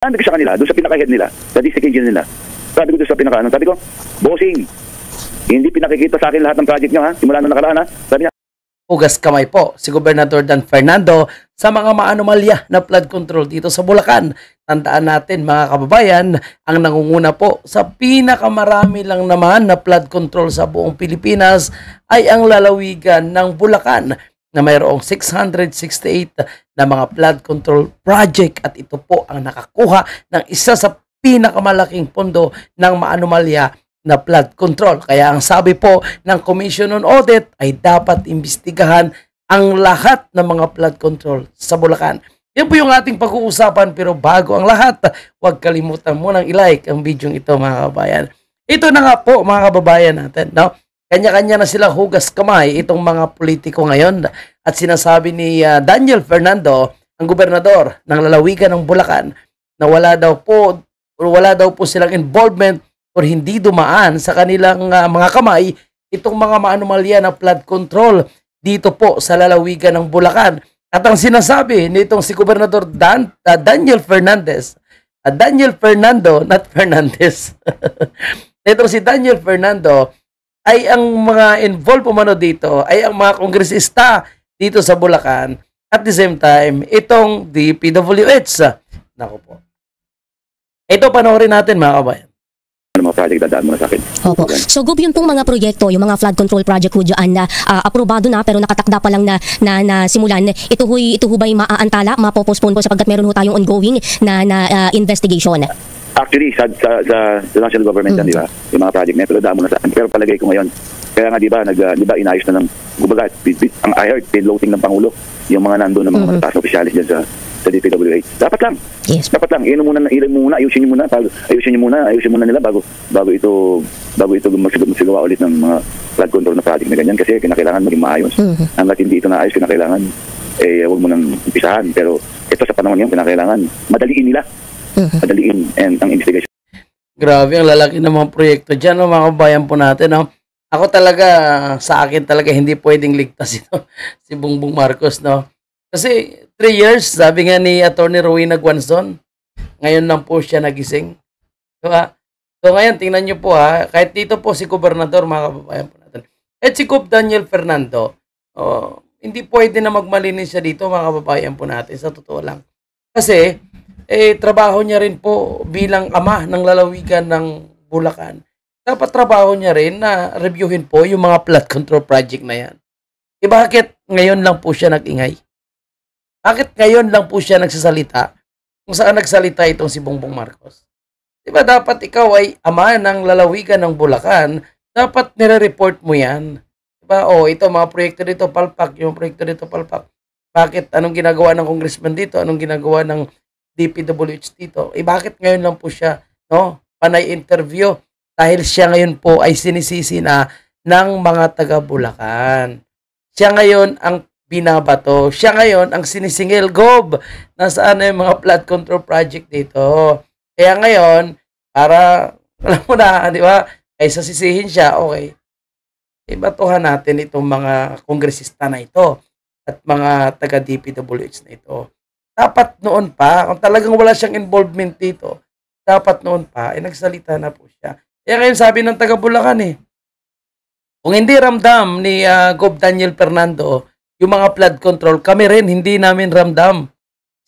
Sabi ko sa kanila, doon sa pinaka-head nila, sa district engineer nila. Sabi ko doon sa pinaka-ano, sabi ko, bossing, hindi pinakikita sa akin lahat ng project nyo ha, simula nung nakaraan ha. Sabi niya, hugas kamay po si Gobernador Dan Fernando sa mga maanomalya na flood control dito sa Bulacan. Tandaan natin mga kababayan, ang nangunguna po sa pinakamarami lang naman na flood control sa buong Pilipinas ay ang lalawigan ng Bulacan na mayroong 668 na mga flood control project at ito po ang nakakuha ng isa sa pinakamalaking pondo ng maanomalya na flood control. Kaya ang sabi po ng Commission on Audit ay dapat imbestigahan ang lahat ng mga flood control sa Bulacan. Yan po yung ating pag-uusapan, pero bago ang lahat, huwag kalimutan munang i-like ang video ito mga kababayan. Ito na nga po mga kababayan natin, no? Kanya-kanya na sila hugas kamay itong mga politiko ngayon at sinasabi ni Daniel Fernando, ang gobernador ng lalawigan ng Bulacan, na wala daw po silang involvement or hindi dumaan sa kanilang mga kamay itong mga maanomalya na flood control dito po sa lalawigan ng Bulacan. At ang sinasabi nitong si Gobernador Daniel Fernandez, Daniel Fernando, not Fernandez. Ito si Daniel Fernando ay ang mga involved umano dito ay ang mga kongresista dito sa Bulacan. At the same time, itong DPWH. Nako po. Ito panoorin natin mga kabayan. ano mga project dadaan mo na sa akin. Opo. So, Gob, yung pong mga proyekto, yung mga flood control project ho dyan na aprobado na pero nakatakda pa lang na simulan, ito ho ba yung maaantala, mapopostpone po sapagkat meron ho tayong ongoing na investigation? Actually, sa national government yan, di ba? Yung mga project na ito, dadaan mo na sa akin. Pero palagay ko ngayon, kaya nga di ba inayos na ng, kumbaga, ang I heard, pinloading ng Pangulo, yung mga nandun ng mga mataas na opisyalis dyan sa DPWH. Dapat lang. Yes. Dapat lang. Ayusin nyo muna nila bago ito magsigawa ulit ng mga flood control na project na ganyan kasi kinakailangan maging maayos. Hanggat hindi ito naayos, kinakailangan huwag mo nang umpisahan. Pero ito sa panahon yan, kinakailangan madaliin nila. Madaliin ang investigation. Grabe, ang lalaki ng mga proyekto dyan, no, mga kabayan po natin. No? Ako talaga, sa akin talaga, hindi pwedeng ligtas ito, si Bongbong Marcos. No? Kasi 3 years, sabi nga ni Atty. Rowena Guanzon, ngayon lang po siya nagising. Diba? So ngayon, tingnan nyo po ha, kahit dito po si Gobernador, mga kababayan po natin. At si Gob Daniel Fernando, hindi pwede na magmalinis siya dito, mga kababayan po natin, sa totoo lang. Kasi, trabaho niya rin po bilang ama ng lalawigan ng Bulacan. Dapat trabaho niya rin na reviewin po yung mga flood control project na yan. Bakit ngayon lang po siya nag-ingay? Bakit ngayon lang po siya nagsasalita kung saan nagsalita itong si Bongbong Marcos? Diba dapat ikaw ay ama ng lalawigan ng Bulacan, dapat nire-report mo yan. Diba? Ito mga proyekto dito, palpak, yung proyekto dito, palpak. Bakit? Anong ginagawa ng congressman dito? Anong ginagawa ng DPWH dito? Bakit ngayon lang po siya, no? Panay interview dahil siya ngayon po ay sinisisi na ng mga taga Bulacan. Siya ngayon ang binabato. Siya ngayon ang sinisingil, Gob, nasaan na yung mga flood control project dito. Kaya ngayon, para, alam mo na, di ba, kaysa sisihin siya, okay, ibatuhan natin itong mga kongresista na ito at mga taga-DPWH na ito. Dapat noon pa, kung talagang wala siyang involvement dito, dapat noon pa, nagsalita na po siya. Kaya ngayon sabi ng taga-Bulacan kung hindi ramdam ni Gob Daniel Fernando, yung mga flood control, kami rin, hindi namin ramdam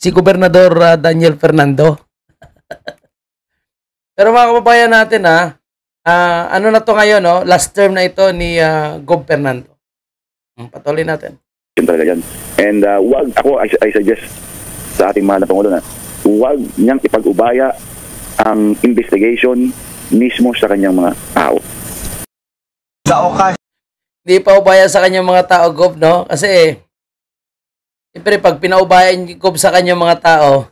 si Gobernador Daniel Fernando. Pero mga kababayan natin, ano na to ngayon, no? Last term na ito ni Gob Fernando. Patuloy natin. Yun talaga yan. And I suggest sa ating mahal na Pangulo na huwag niyang ipag-ubaya ang investigation mismo sa kanyang mga tao. Sa okas. Hindi pa ubaya sa kanyang mga tao, Gob, no? Kasi, siyempre, pag pinaubayan ni Gob sa kanyang mga tao,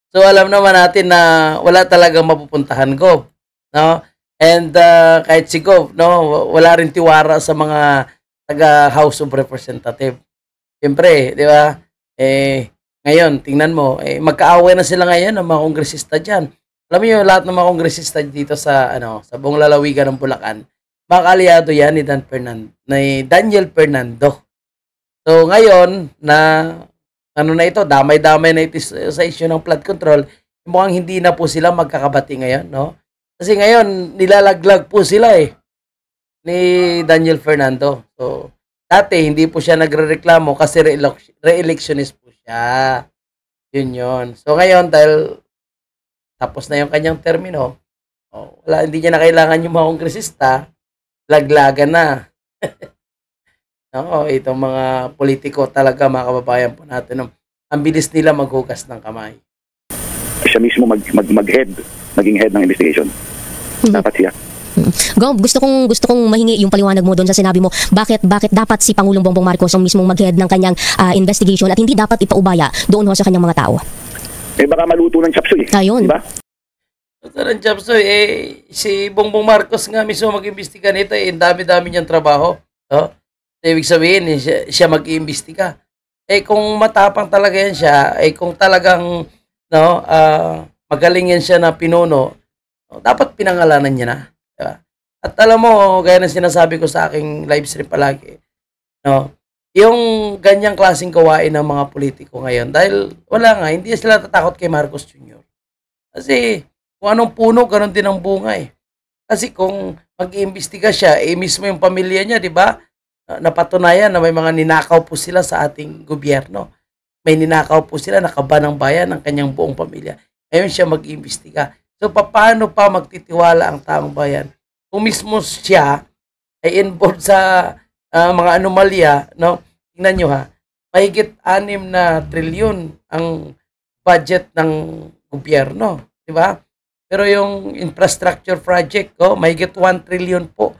so alam naman natin na wala talagang mapupuntahan, Gob, no? And kahit si Gob, no, wala rin tiwara sa mga taga House of Representatives. Siyempre, di ba? Ngayon, tingnan mo, magkaaway na sila ngayon ng mga kongresista dyan. Alam mo yung lahat ng mga kongresista dito sa buong lalawigan ng Bulacan, mga kaalyado yan ni Daniel Fernando. So ngayon na ano na ito, damay-damay na ito sa issue ng flood control, mukhang hindi na po sila magkakabati ngayon, no? Kasi ngayon, nilalaglag po sila ni Daniel Fernando. So, dati, hindi po siya nagrereklamo kasi re-electionist po siya. Yun. So, ngayon, dahil tapos na yung kanyang termino, hindi niya na kailangan yung mga kongresista, laglagan na. Oo, itong mga politiko talaga, mga kababayan po natin, ang bilis nila maghugas ng kamay. Siya mismo maging head ng investigation. Dapat siya. Gob, gusto kong mahingi yung paliwanag mo doon sa sinabi mo, bakit dapat si Pangulong Bongbong Marcos ang mismong mag-head ng kanyang investigation at hindi dapat ipaubaya doon ho sa kanyang mga tao? Baka maluto ng chapsoy. Ayun. Diba? Luto ng chapsoy, si Bongbong Marcos nga mismo mag-imbestiga nito, ang dami-dami niyang trabaho. Ibig sabihin, siya mag-iimbestiga. Kung matapang talaga yan siya, kung talagang magaling yan siya na pinuno, dapat pinangalanan niya na. Diba? At alam mo, gaya ng sinasabi ko sa aking live stream palagi, yung ganyang klaseng gawain ng mga politiko ngayon, dahil wala nga, hindi sila tatakot kay Marcos Jr. Kasi kung anong puno, ganun din ang bunga Kasi kung mag-iimbestiga siya, mismo yung pamilya niya, di ba? Napatunayan na may mga ninakaw po sila sa ating gobyerno. May ninakaw po sila, nakaba ng bayan ng kanyang buong pamilya. Ngayon siya mag-iimbestiga. So, paano pa magtitiwala ang taong bayan? Kung mismo siya ay involved sa mga anomalya, tingnan nyo mahigit 6 na trilyon ang budget ng gobyerno, di ba? Pero yung infrastructure project, mahigit 1 trillion po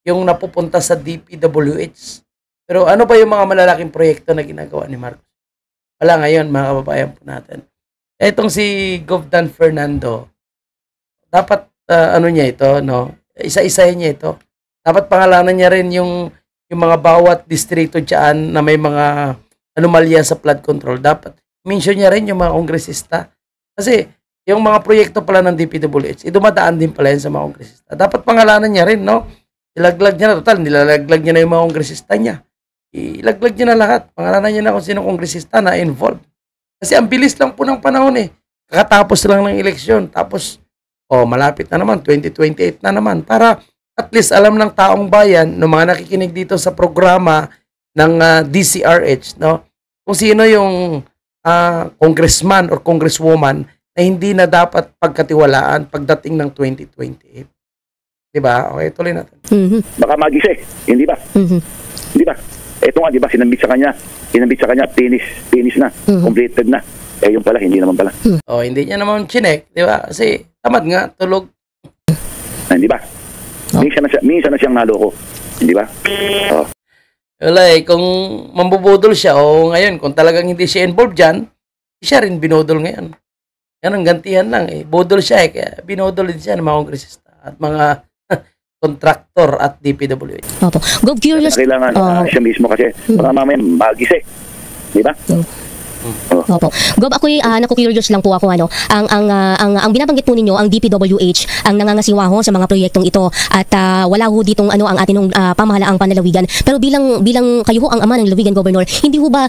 yung napupunta sa DPWH. Pero ano ba yung mga malalaking proyekto na ginagawa ni Marcos? Wala ngayon, mga kababayan po natin. Itong si Gov. Dan Fernando, dapat niya ito, isa-isahin niya ito. Dapat pangalanan niya rin yung mga bawat distrito diyan na may mga anomalya sa flood control. Dapat mention niya rin yung mga kongresista. Kasi yung mga proyekto pala ng DPWH, dumadaan din pala yan sa mga kongresista. Dapat pangalanan niya rin, ilaglag niya na, total, nilalaglag niya na yung mga kongresista niya. Ilaglag niya na lahat. Pangalanan niya na kung sino kongresista na involved. Kasi ang bilis lang po ng panahon Kakatapos lang ng eleksyon. Tapos, malapit na naman, 2028 na naman. Para at least alam ng taong bayan, ng mga nakikinig dito sa programa ng DCRH, kung sino yung congressman or congresswoman na hindi na dapat pagkatiwalaan pagdating ng 2028. Diba? Okay, tuloy natin. Baka magise, hindi ba? Hindi ba? Ito nga, di ba, sinambit sa kanya, finish na, completed na. Yung pala, hindi naman pala. Hindi niya naman chinek, di ba? Kasi, tamad nga, tulog. Hindi ba? Minsan na siyang naloko. Hindi ba? Wala kung mambubudol siya, ngayon, kung talagang hindi siya involved dyan, siya rin binudol ngayon. Yan ang gantihan lang Budol siya kaya binudol din siya ng mga kongresista at mga contractor at DPWH. Opo. Go curious. Kailangan siya mismo kasi baka mamaya magise. Di ba? Opo. Gob, ako'y naku-curious lang po ako ang binabanggit po ninyo ang DPWH ang nangangasiwa ho sa mga proyektong ito at wala ho ditong ang ating pamahalaang panlalawigan. Pero bilang kayo ho ang ama ng Lalawigan Governor, hindi ho ba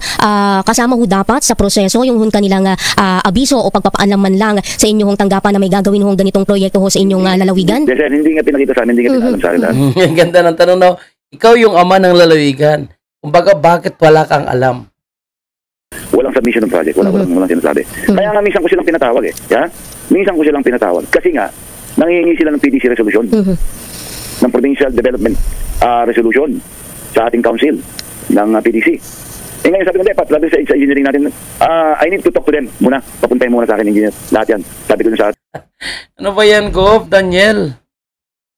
kasama ho dapat sa proseso yung kanilang abiso o pagpapaalam man lang sa inyong tanggapan na may gagawin ho ganitong proyekto ho sa inyong lalawigan? Yes, hindi nga pinakita sa amin, hindi nga pinaalam sa akin. Ang ganda ng tanong ikaw yung ama ng lalawigan. Kumbaga, bakit wala kang alam? Walang submission ng project, walang sinasabi. Kaya nga minsan ko silang pinatawag Minsan ko silang pinatawag. Kasi nga, nangihingi sila ng PDC resolution. Ng Provincial Development Resolution sa ating council ng PDC. Ngayon sabi ko, sabi sa engineering natin, I need to talk to them muna. Papuntahin muna sa akin, engineer. Lahat yan. Sabi ko sa ano ba yan, Gov, Daniel?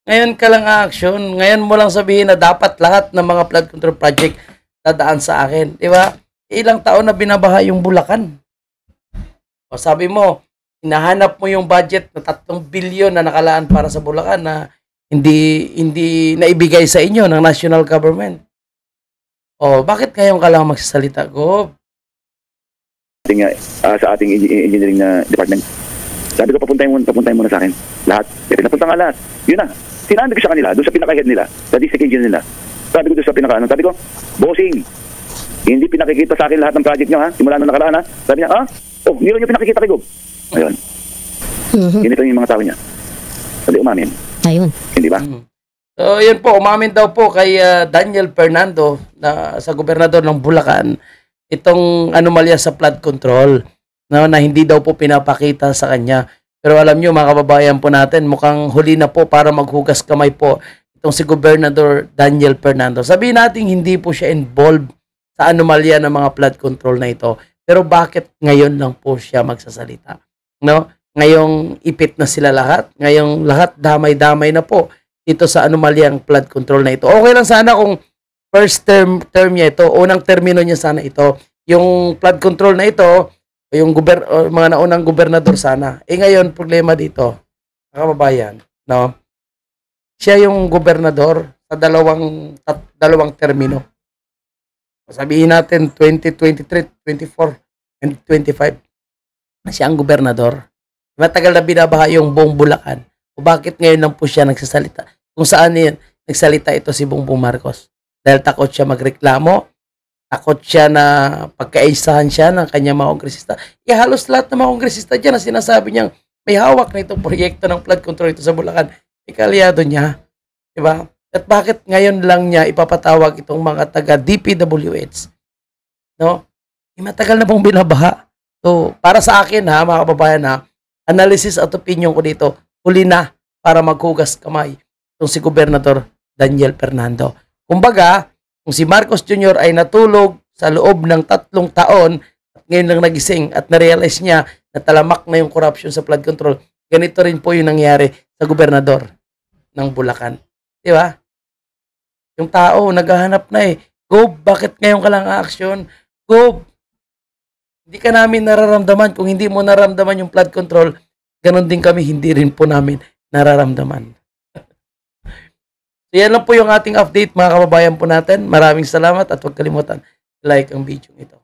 Ngayon ka lang action. Ngayon mo lang sabihin na dapat lahat ng mga flood control project dadaan sa akin. Di ba? Ilang taon na binabaha yung Bulacan. Sabi mo, hinahanap mo yung budget na 3 bilyon na nakalaan para sa Bulacan na hindi naibigay sa inyo ng national government. Bakit ngayon ka lang magsasalita, Gov? Sa ating engineering na department. Sabi ko, papuntahin mo na sa akin. Lahat. Napunta nga lahat. Yun na. Sinabi ko sa kanila, doon sa pinaka-head nila, sa district engineer nila. Sabi ko doon sa pinaka-ano, sabi ko, bossing, Hindi pinakikita sa akin lahat ng project nyo, ha? Simula nung nakaraan, ha? Sabi niya, hindi rin nyo pinakikita kay Gob. Ayun. Ganito yung mga tao niya. Sabi, umamin. Ayun. Hindi ba? So, yun po, umamin daw po kay Daniel Fernando na sa gobernador ng Bulacan itong anomalya sa flood control na hindi daw po pinapakita sa kanya. Pero alam nyo mga kababayan po natin, mukhang huli na po para maghugas kamay po itong si Gobernador Daniel Fernando. Sabihin natin hindi po siya involved sa anomalya ng mga flood control na ito. Pero bakit ngayon lang po siya magsasalita? No? Ngayong ipit na sila lahat, ngayong lahat damay-damay na po dito sa anomalyang flood control na ito. Okay lang sana kung first term niya ito, unang termino niya sana ito. Yung flood control na ito, yung mga naunang gobernador sana. Ngayon, problema dito, mga kababayan, no? Siya yung gobernador sa dalawang termino. Sabihin natin 2023, 24, and 25. Siya ang gobernador. Matagal na binabaha yung buong Bulacan. O bakit ngayon lang po siya nagsasalita? Kung saan yun, nagsalita ito si Bongbong Marcos. Dahil takot siya magreklamo, takot siya na pagkaisahan siya ng kanyang mga kongresista. Halos lahat ng mga kongresista dyan na sinasabi niyang may hawak na itong proyekto ng flood control ito sa Bulacan. Ikalyado niya. Diba? At bakit ngayon lang niya ipapatawag itong mga taga DPWH? No? Matagal na pong binabaha. So, para sa akin ha, mga kababayan ha, analysis at opinion ko dito, huli na para maghugas kamay itong si Gobernador Daniel Fernando. Kumbaga, kung si Marcos Jr. ay natulog sa loob ng 3 taon at ngayon lang nagising at na-realize niya na talamak na yung corruption sa flood control, ganito rin po yung nangyari sa gobernador ng Bulacan. Di ba? Yung tao, naghahanap na eh. Gob, bakit ngayon ka lang action? Gob, hindi ka namin nararamdaman. Kung hindi mo nararamdaman yung flood control, ganon din kami, hindi rin po namin nararamdaman. So yan lang po yung ating update mga kababayan po natin. Maraming salamat at huwag kalimutan like ang video ito.